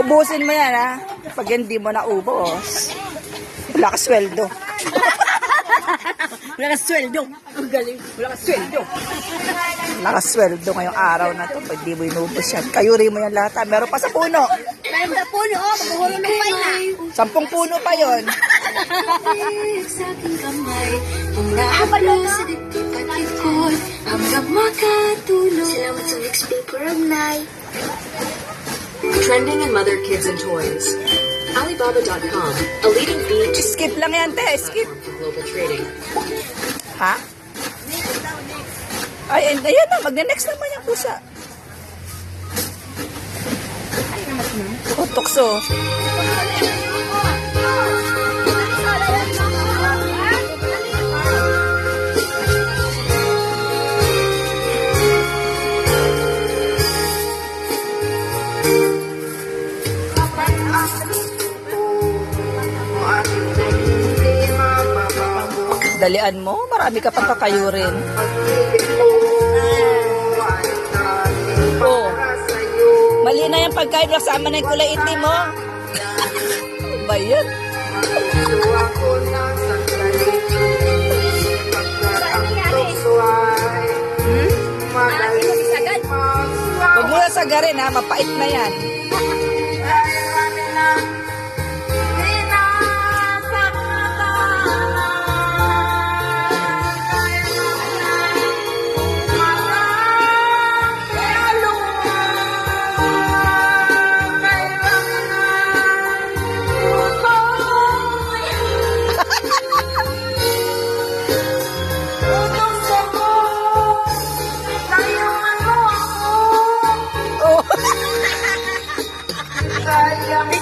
Ubusin mo yan, ha? Pag hindi mo naubos, wala ka sweldo. Wala ka sweldo. Ang galing. Wala ka sweldo. Wala ka sweldo ngayong araw na to. Pag di mo inubos yan. Kayuri mo yan lahat, ha? Meron pa sa puno. Meron sa puno, oh. Pagkuhulong ng wine na. 10 puno pa yon. Sa aking kamay, pumahalo sa dibdib at likod, hanggang makatulog. Salamat sa next paper of night. Trending in mother, kids, and toys. Alibaba.com, a leading B2C Skip lang yan, te. Skip. platform for global trading. Ha? Ay, ayan na. Magne-next naman yung pusa. Oh, tukso. Dalian mo, marami ka pang kakayurin. Oh. Mali na yung pagkain, kasama na yung kulay itim mo. Ba yan? Huwag mo na sagarin, ha, mapait na yan.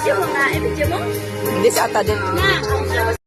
Video mo nga. Video mo? Hindi sa ata din. Na.